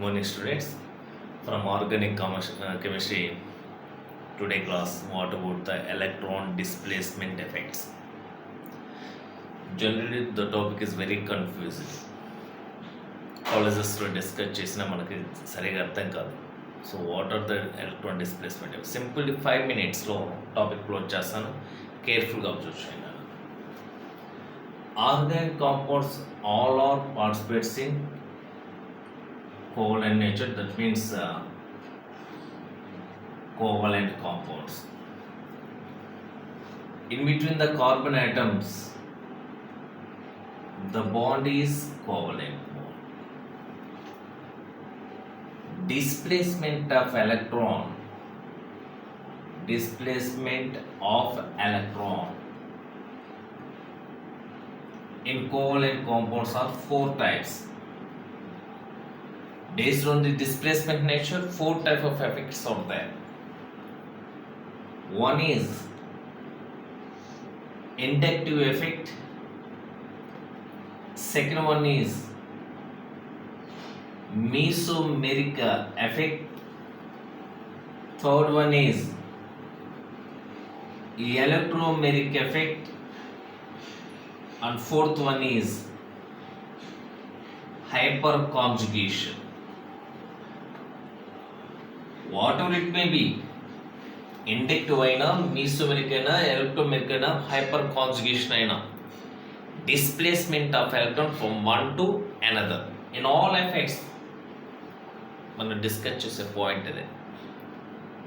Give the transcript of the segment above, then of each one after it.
morning students from organic chemistry. Today class, what about the electron displacement effects? Generally the topic is very confusing. Colleges లో discuss చేసినా మనకి సరిగా అర్థం కాదు. So what are the electron displacement? Simple 5 minutesలో topic close చేస్తాను, కేర్ఫుల్గా observe చేయండి. Organic compounds all are participates in covalent nature, that means covalent compounds. In between the carbon atoms, the bond is covalent bond. Displacement of electron in covalent compounds are 4 types. Based on the displacement nature, 4 types of effects are there. One is inductive effect, second one is mesomeric effect, third one is electromeric effect, and fourth one is hyperconjugation. Whatever it may be, inductive అయినా, mesomeric అయినా, electromeric అయినా, hyperconjugation అయినా, displacement of electron from one to another in all effects మనం discuss చేసే point అదే.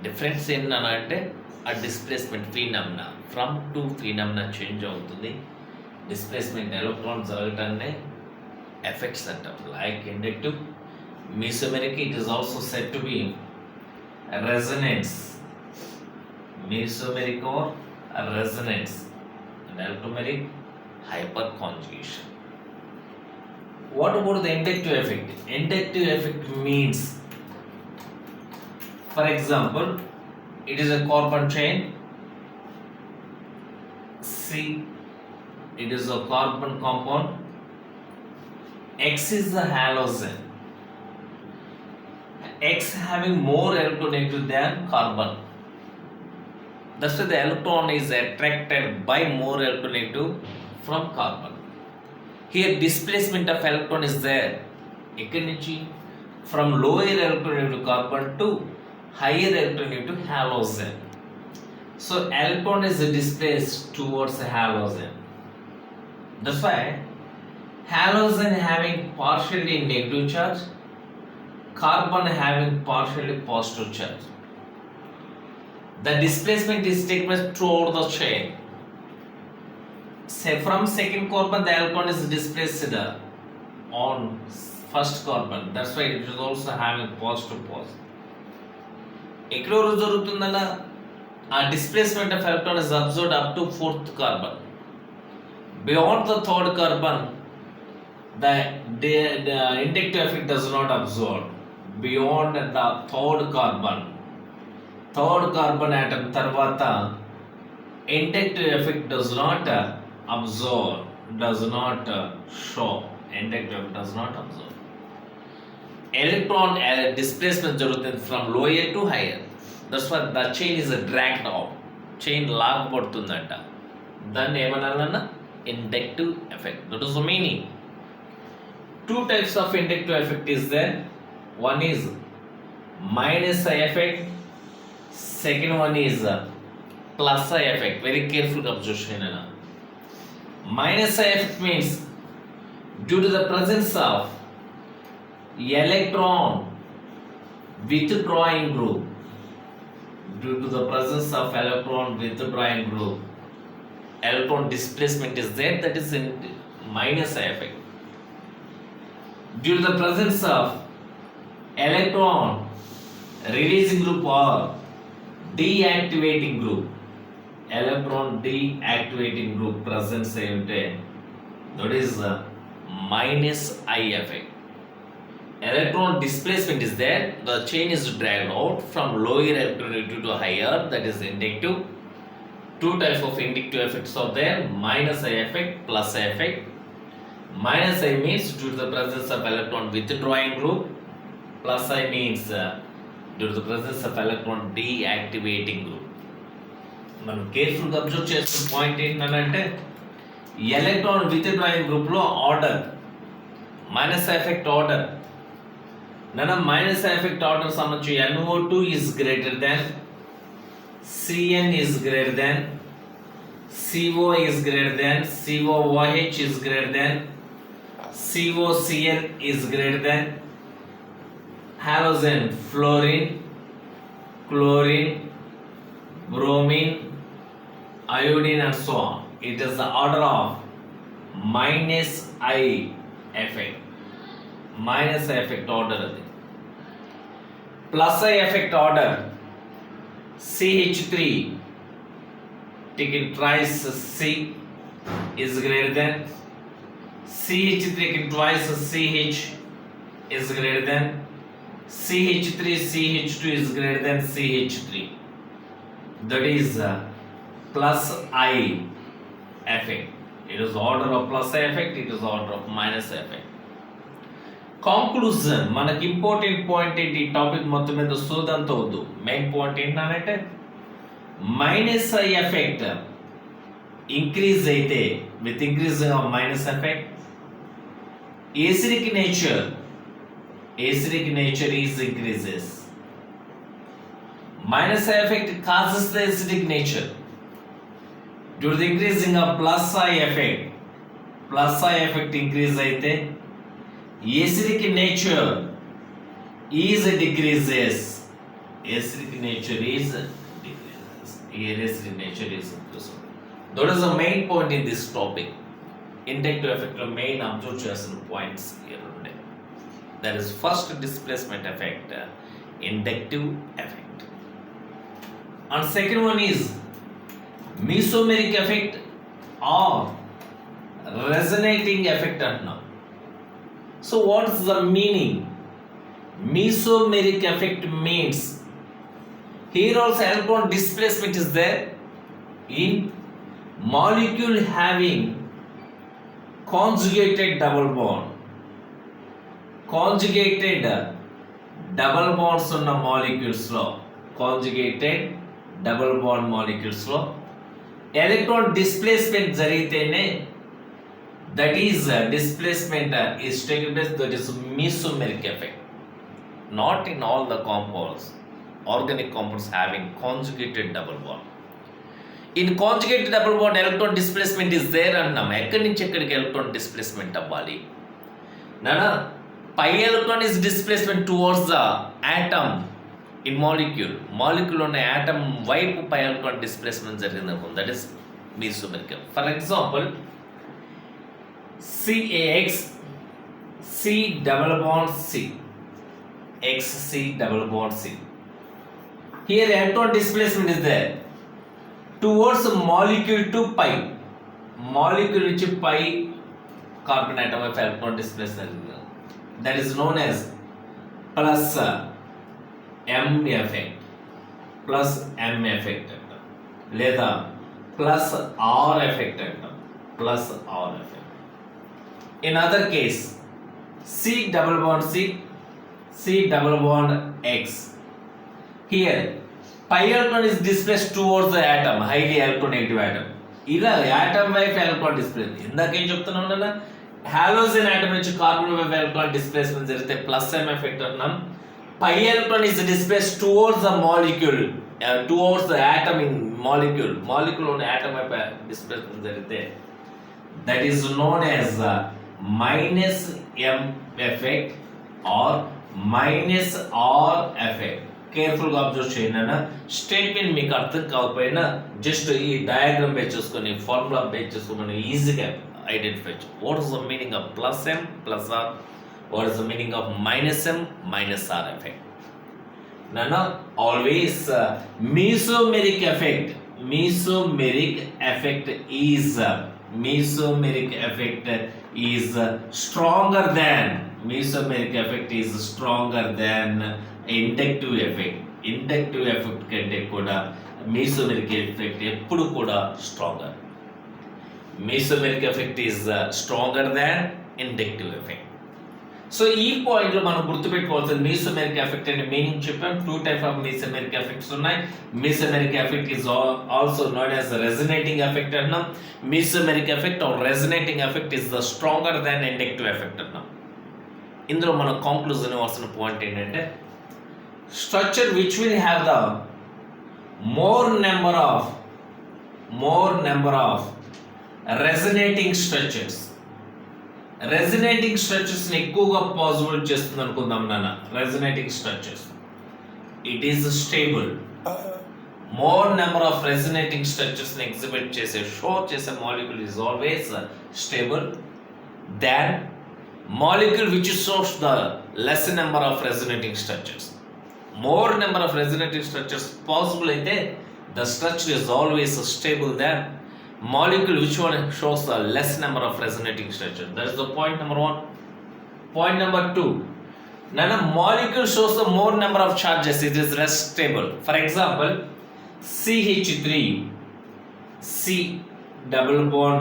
Difference ఏంటంటే ఆ displacement ఫీనామినా from to ఫీనామినా change అవుతుంది. డిస్ప్లేస్మెంట్ ఎలక్ట్రాన్ జరగటాన్ని ఎఫెక్ట్స్ అంటాం. Like inductive, mesomeric, it is also said to be resonance, mesomeric or resonance, and electromeric hyperconjugation. What about the inductive effect? Inductive effect means, for example, it is a carbon chain. C, it is a carbon compound. X is the halogen. X having more electronegative than carbon. Thus the electron is attracted by more electronegative from carbon. Here displacement of electron is there. From lower electronegative carbon to higher electronegative halogen. So electron is displaced towards the halogen. That's why halogen having partially negative charge, carbon having partially positive charge. The displacement is taken place throughout the chain. Say from second carbon the electron is displaced on first carbon. That's why it is also having positive pose. ఎక్కడో జరుగుతుందన్న ఆ displacement of electron is absorbed up to fourth carbon. Beyond the third carbon, the inductive effect does not absorb. Beyond the third carbon atom tarvata, inductive effect does not absorb, does not show. Inductive effect does not absorb. Electron displacement jarugutundi from lower to higher. That's why the chain is dragged out. Chain లాగ్ పడుతుందంట. దాన్ని ఏమనాలన్నా inductive effect. That is the meaning. 2 types of inductive effect is there. One is minus I effect, second one is plus I effect. Very careful observation. Minus I effect means due to the presence of electron withdrawing group, due to the presence of electron withdrawing group, electron displacement is there, that is in minus I effect. Due to the presence of electron releasing group or deactivating group, electron deactivating group presence ayunte, that is minus I effect. Electron displacement is there, the chain is dragged out from lower electronegative to higher, that is inductive. 2 types of inductive effects are there, minus I effect, plus I effect. Minus I means due to the presence of electron withdrawing group, Plus I means due to the presence of electron deactivating group. మనం కేర్ఫుల్గా observe చేస్తున్న point ఏంటంటే electron withdrawing గ్రూప్లో order minus effect order minus effect order సంబంధించి NO2 is greater than CN is greater than CO is greater than COOH is greater than COCl is greater than halogen fluorine chlorine bromine iodine and so on. It is the order of minus I effect. Minus effect order. Plus I effect order. CH3 taken twice C is greater than CH3 taken twice CH is greater than CH3 CH2 is greater than CH3. That is plus I effect. It is order of plus I effect, it is order of minus effect. Conclusion, మనకి important point ఏంటి ఈ topic మొత్తం మీద సోదంతా వద్దు. Main point ఏంటంటే minus I effect increase అయితే with increasing of minus effect acidic nature is increases. Minus effect causes the acidic nature. Due to the increasing of plus I effect increase aithe acidic nature is decreases. Acidic nature is decreases. Acidic nature is increases. That is the main point in this topic. Inductive effect lo main observe chesina points here unde. That is first displacement effect, inductive effect. And second one is mesomeric effect or resonating effect anna. So what is the meaning? Mesomeric effect means here also electron displacement is there in molecule having conjugated double bond. Conjugated double bonds ఉన్న molecules లో conjugated double bond molecules లో electron displacement జరిగితేనే that is displacement is taking place, that is mesomeric effect. Not in all the compounds, organic compounds having conjugated double bond. In conjugated double bond electron displacement is there అన్నాం. ఎక్కడి నుంచి ఎక్కడికి electron displacement అవ్వాలి నానా? pi electron is displacement towards the atom in molecule ఉన్న atom వైపు pi electron displacement జరిగిందనుకో, that is mesomeric. For example, CAX C double bond C XC double bond C. Here electron displacement is there towards molecule to pi. Molecule నుంచి pi carbon atom of electron displacement. That is known as plus M effect. Plus M effect అంటాం, లేదా plus R effect అంటాం, plus R effect. In other case, C double bond C, C double bond X. Here pi electron is displaced towards the atom, highly electronegative atom. ఇలా atom వైపు electron displacement. ఇందాకేం చెప్తున్నాం కదా, halogen atom నుంచి carbon వైపు electron displacement జరిగితే plus m effect అన్నాం. pi electron is displaced towards the molecule, towards the atom in molecule ఉన్న atom వైపు displacement జరిగితే that is known as minus m effect or minus r effect. కేర్ఫుల్గా observe చేయండి అన్న. Statement మీకు అర్థం కాకపోయినా జస్ట్ ఈ డయాగ్రామ్ బేస్ చేసుకొని ఫార్ములా బేస్ చేసుకొని మనం ఈజీగా ఐడెంటిఫై చేయొచ్చు. What is the meaning of plus M plus R, what is the meaning of minus M minus R effect. నాన్న always mesomeric effect is stronger than inductive effect. Inductive effect కంటే కూడా mesomeric effect ఎప్పుడు కూడా stronger. Mesomeric effect is stronger than inductive effect. So ఈ point లో మనం గుర్తుపెట్టుకోవాల్సింది మీసోమెరిక్ effect అనే మీనింగ్ చెప్పాం. 2 టైప్ ఆఫ్ మీసోమెరిక్ ఎఫెక్ట్స్ ఉన్నాయి. Mesomeric effect is also known as resonating effect అన్నాం. Mesomeric effect or resonating effect is the stronger than inductive effect అన్నాం. ఇందులో మన కాంక్లూజన్ ఇవ్వాల్సిన పాయింట్ ఏంటంటే structure which will have the more number of resonating structures ని ఎక్కువగా possible చేస్తుంది అనుకుందాం నాన్న. Resonating structures it is stable. More number of resonating structures ని ఎగ్జిబిట్ చేసే షో చేసే molecule is always stable than molecule which shows the less number of resonating structures. more number of resonating structures possible అయితే the structure is always stable than molecule which one shows the less number of resonating structures. That is the point number 1. Point number 2, nana molecule shows the more number of charges, it is less stable. For example, CH3 C double bond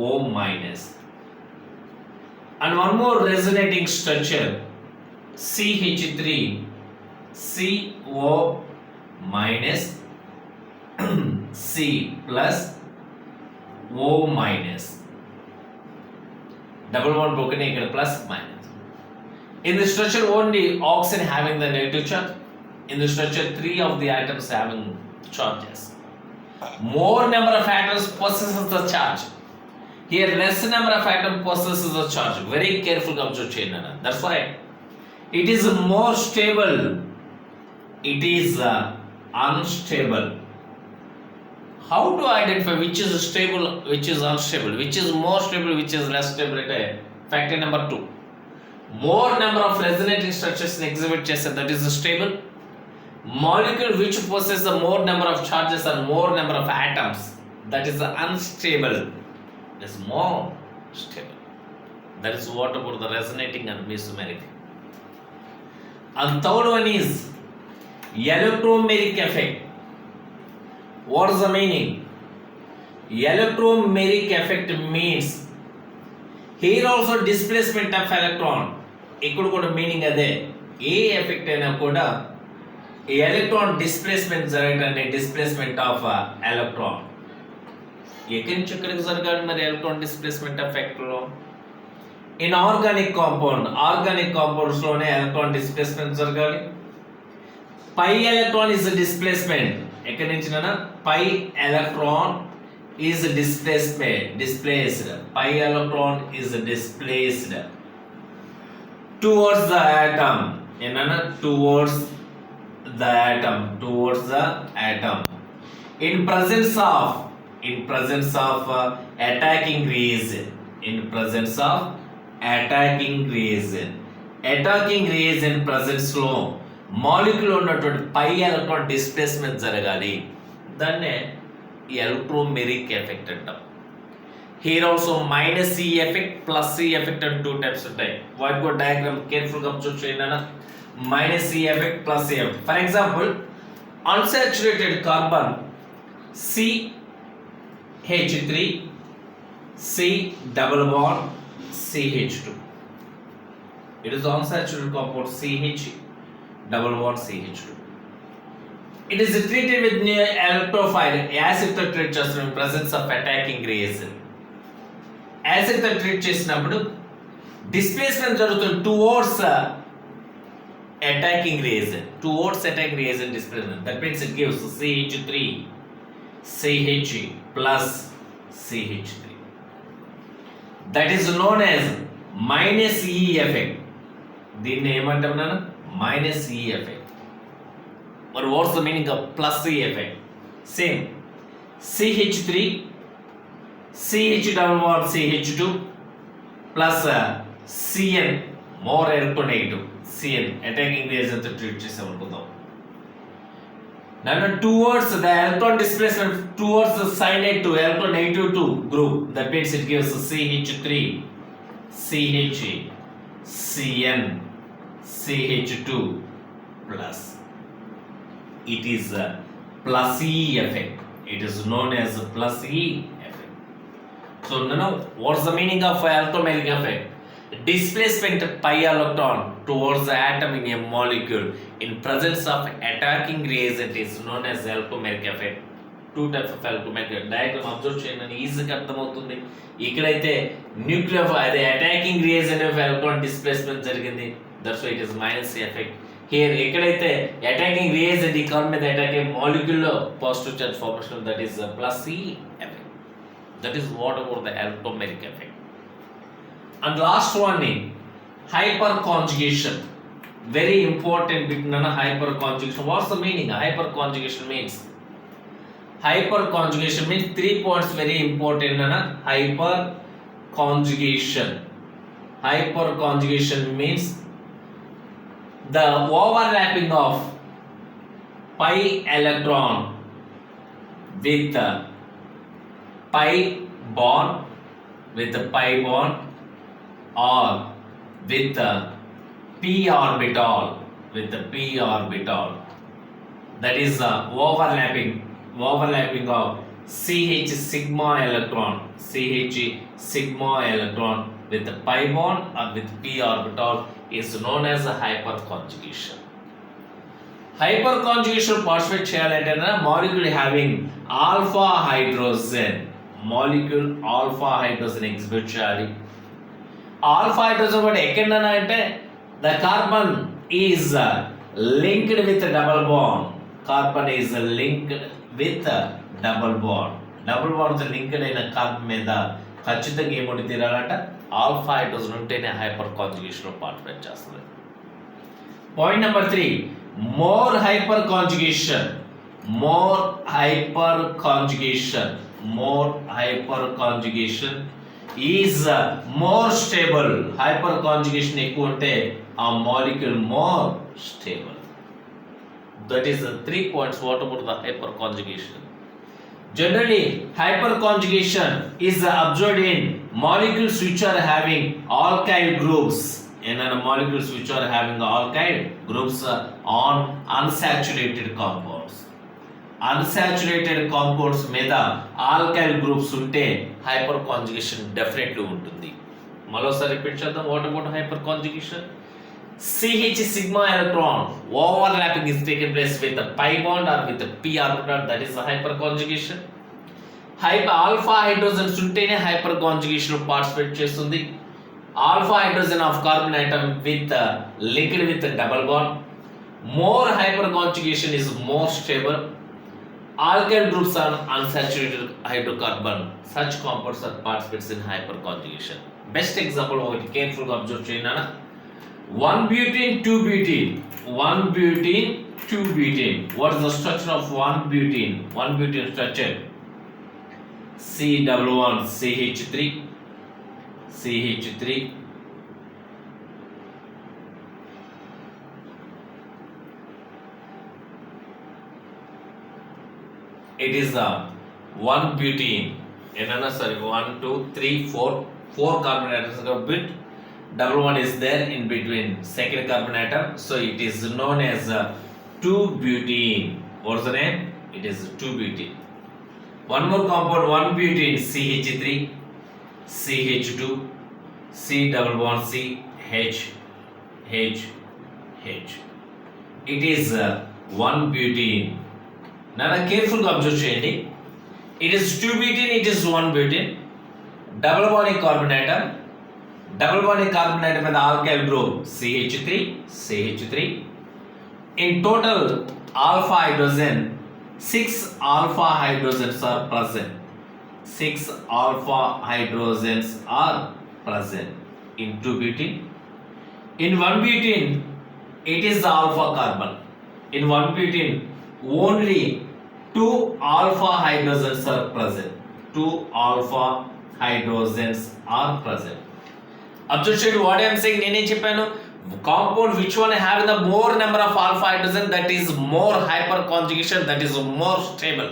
O minus, and one more resonating structure CH3 CO minus C plus O minus. Double bond broken here plus minus. In the structure only oxygen having the negative charge. In the structure 3 of the atoms having charges. More number of atoms possesses the charge. Here less number of atoms possesses the charge. Very careful observe cheyana. That's why it is more stable. It is unstable. How to identify which is stable, which is unstable, which is more stable, which is less stable? Factor number 2. More number of resonating structures exhibit chest, that is stable. Molecule which possesses the more number of charges and more number of atoms, that is unstable. It is more stable. That is what about the resonating and mesomeric. And third one is electromeric effect. What is the meaning? Electromeric effect means here also displacement of electron. ikkada kuda meaning ade ఏ effect అయినా కూడా electron displacement జరగడానికి displacement of electron. ఎక్కడి నుంచి ఎక్కడికి జరగాలి మరి electron displacement effect లో? ఇన్ ఆర్గానిక్ కాంపౌండ్స్ లోనే ఎలక్ట్రాన్ డిస్ప్లేస్మెంట్ జరగాలి. Pi electron is displacement. ఎక్కడి నుంచి నానా? Pi electron is displaced. Pi electron is displaced towards the atom. Towards the atom. In presence of attacking rays. Attacking rays in presence లో molecule ఉన్నటువంటి పై electron displacement జరగాలి. దాన్నే ఎలక్ట్రోమెరిక్ effect అంటాం. Here also minus E effect plus ఈ effect అని 2 types ఉంటాయి. వాటి కూడా డయాగ్రామ్ కేర్ఫుల్ గా అబ్జర్వ్ చేయండి అన్న. మైనస్ ఈ ఎఫెక్ట్ ప్లస్ ఈ effect. For example unsaturated carbon CH3 C double bond CH2. It is unsaturated compound CH double bond CH2. It is treated with electrophile acid తో treat చేస్తున్న in presence of attacking rays. Acid తో treat చేసినప్పుడు displacement జరుగుతుంది towards attacking rays and displacement. That means it gives CH3 CH plus CH3. That is known as minus E effect. దీన్ని ఏమంటాం నాన్న? Minus E effect. But what's the meaning of plus E effect? Same. CH3 CH double bond CH2 plus CN more electronegative. CN attacking rays అంతా treat చేసాం అనుకుందాం. Now towards the electron displacement towards the cyanide to electronegative to group. That means it gives CH3 CH CN CH2 plus. It is a plus E effect. It is known as a plus E effect. So now what's the meaning of electromagnetic effect? displacement pi electron towards the atom in a molecule in presence of attacking reagent is known as alchemic effect. Two types of alchemic diagram observe చేయండి ఈజీగా అర్థమవుతుంది. ఇక్కడైతే nuclear అదే attacking reagent of electron displacement జరిగింది, that's why it is minus effect. Here ఎక్కడైతే attacking reagent ఈ carbon మీద attack అయ్యే మాలిక్యూల్ లో positive charge formation, that is plus C effect. That is what about the alchemic effect. And last one is hyperconjugation. Very important bit nana hyperconjugation. What's the meaning? Hyperconjugation means 3 points very important nana. Hyperconjugation means the overlapping of pi electron with pi bond or with the p orbital, that is the overlapping of CH sigma electron with the pi bond or with p orbital is known as a hyperconjugation. Hyperconjugation participate చేయాలంటే molecule having alpha hydrogen exhibit చేయాలి. Alpha hydrogen కూడా ఎక్కడన్నా అంటే the carbon is linked with double bond. Double bond linked అయిన carbon మీద ఖచ్చితంగా ఏముండి తీరాలంట alpha hydrogen ఉంటేనే hyper conjugation లో పార్టిసిపేట్ చేస్తుంది. Point number 3, more hyper conjugation is more stable. Hyper conjugation ఎక్కువ ఉంటే ఆ molecule more stable. That is the 3 points. What about the hyperconjugation? Generally, hyperconjugation is observed in molecules which are having alkyl groups. In molecules which are having alkyl groups on unsaturated compounds. Unsaturated compounds మీద alkyl groups ఉంటే hyper conjugation definitely ఉంటుంది. మరోసారి repeat చేద్దాం. What about hyper conjugation? CH sigma electron overlapping is taken place with the pi bond or with the p orbital, that is the hyperconjugation. Alpha hydrogens ఉంటేనే hyper conjugation participate చేస్తుంది. Alpha hydrogen of carbon atom with linked with a double bond. More hyperconjugation is more stable. Alkyl groups are unsaturated hydrocarbon. Such compounds are participates in hyperconjugation. Best example ఒకటి careful గా observe చేయండి. 1-butene 2-butene. What is the structure of 1-butene? 1-butene structure C11CH3. It is the 1-butene. 1, 2, 3, 4 carbon atoms are built. Double one is there in between second carbon atom, so it is known as 2-butene. What's the name? It is 2-butene. One more compound, 1-butene CH3, CH2, C double bond C, H. It is 1-butene. Now careful గా observe చేయండి. It is 2-butene, it is 1-butene. Double bond carbon atom. Double bond carbon atom with alkyl group CH3. In total alpha hydrogen, 6 alpha hydrogens are present. 6 alpha hydrogens are present in 2-butene. In 1-butene, it is the alpha carbon. In 1-butene, only 2 alpha hydrogens are present. 2 alpha hydrogens are present. Observe what I am saying. నేనే చెప్పాను, compound which one having the more number of alpha hydrogen, that is more hyperconjugation, that is more stable.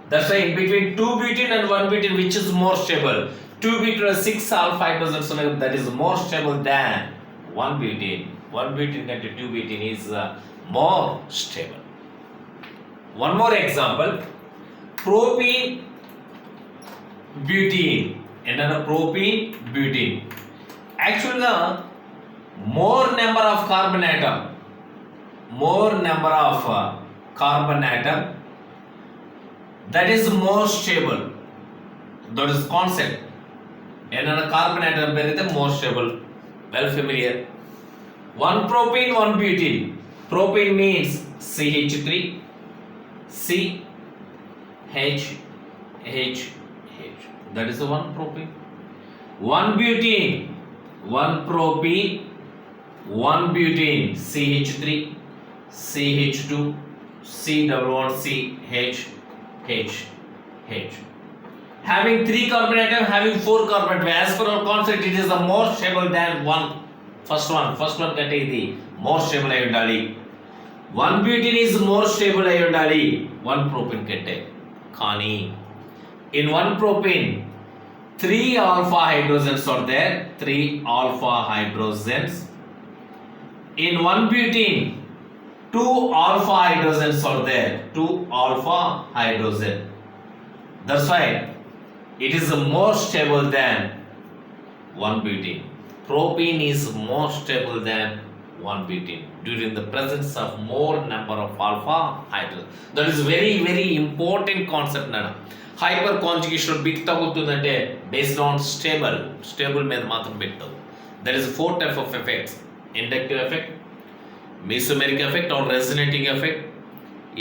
That's why in between 2-butene and 1-butene, which is more stable? 2-butene has 6 alpha hydrogens, that is more stable than 1-butene. 1-butene and 2-butene is more stable. One more example, propene butene. Propene butene. యాక్చువల్గా more number of carbon atom that is more stable. That is concept. Another carbon atom perite more stable, well familiar. One propene, one butene. Propene means CH3, C H H H. That is the one propene. One butene, one propene, one butene, CH3, CH2, C11, CH H H. Having 3 carbon atom, having 4 carbon atom. As per our concept, it is the more stable than one. First one కంటే ఇది more stable అయి ఉండాలి. One butene is more stable అయి ఉండాలి one propane కంటే. కానీ in one propane 3 alpha hydrogens are there. 3 alpha hydrogens. In one butene 2 alpha hydrogens are there. 2 alpha hydrogen. That's why it is more stable than one butene. Propene is more stable than one butene during the presence of more number of alpha hydrogen. That is very very important concept nana. Hyper conjugation bit tagutundante based on stable మీద మాత్రం పెట్టవు. There is 4 type of effects: inductive effect, mesomeric effect or resonating effect,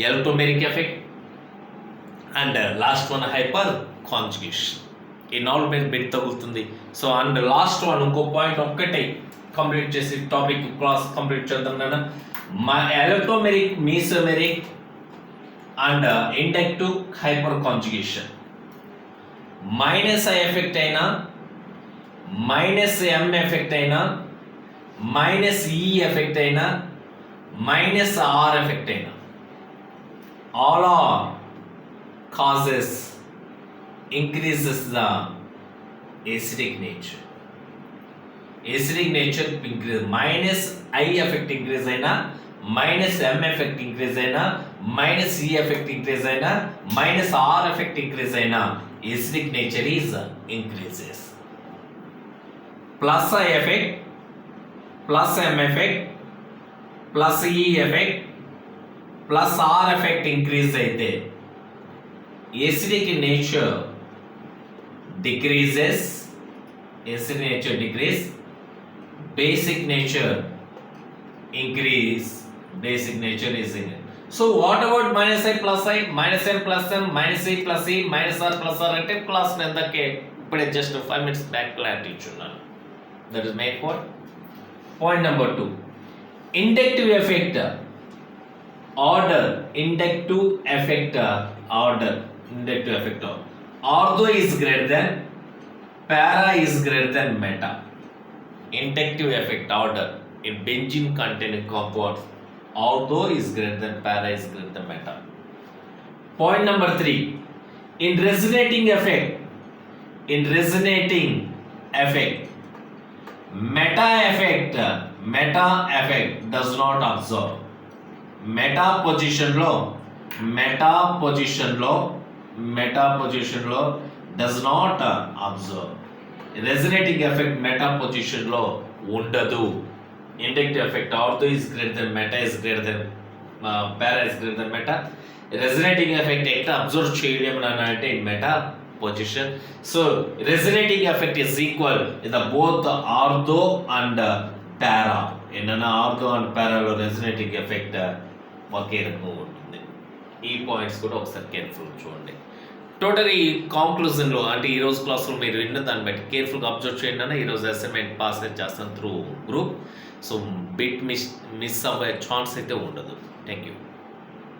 electromeric effect, and last one hyper conjugation. ఈ 4 మీద bit తగులుతుంది. So and last one ఇంకో పాయింట్ ఒక్కటే complete చేసి టాపిక్ క్లాస్ కంప్లీట్ చేద్దాం నాన్న. మా electromeric, mesomeric and inductive hyperconjugation minus I effect అయినా, మైనస్ ఎం ఎఫెక్ట్ అయినా, మైనస్ ఈ ఎఫెక్ట్ అయినా, మైనస్ ఆర్ ఎఫెక్ట్ అయినా, all are causes increases the acidic nature. Acidic nature increase. Minus I effect increase అయినా, minus M effect increase అయినా, minus E effect increase అయినా, minus R effect increase అయినా, acidic nature is increases. Plus I effect, plus M effect, plus E effect, plus R effect increase అయితే acidic nature decreases, acidic nature decrease, basic nature increase, basic nature is increase. So what about minus I plus I, minus M plus M, minus E plus E, minus R plus R అంటే class ఎందకే ఇప్పుడే just 5 minutes back clarity ఇచ్చున్నాను. That is main point number 2. Inductive effect order, inductive effect order, inductive effect of ortho is greater than, para is greater than meta. Inductive effect order in benzene containing compounds, ortho is greater than, para is greater than meta. Point number 3. In resonating effect meta effect does not absorb. meta position లో does not absorb. Resonating effect meta position లో ఉండదు. Inductive effect ortho is greater than, meta is greater than, para is greater than meta. Resonating effect ఎట్లా observe చేయలేము అంటే in meta position. So resonating effect is equal in the both ortho and para. ఏంటన్నా ortho and para లో resonating effect ఒకే రకంగా ఉంటుంది. ఈ points కూడా ఒకసారి కేర్ఫుల్ చూడండి. టోటల్ ఈ కాంక్లూజన్లో అంటే ఈరోజు క్లాస్లో మీరు విన్న దాన్ని బట్టి కేర్ఫుల్గా అబ్జర్వ్ చేయండి అన్న. ఈరోజు అసైన్మెంట్ పాస్ అయితే చేస్తాను through group. So bit miss అవ్వే ఛాన్స్ అయితే ఉండదు. Thank you.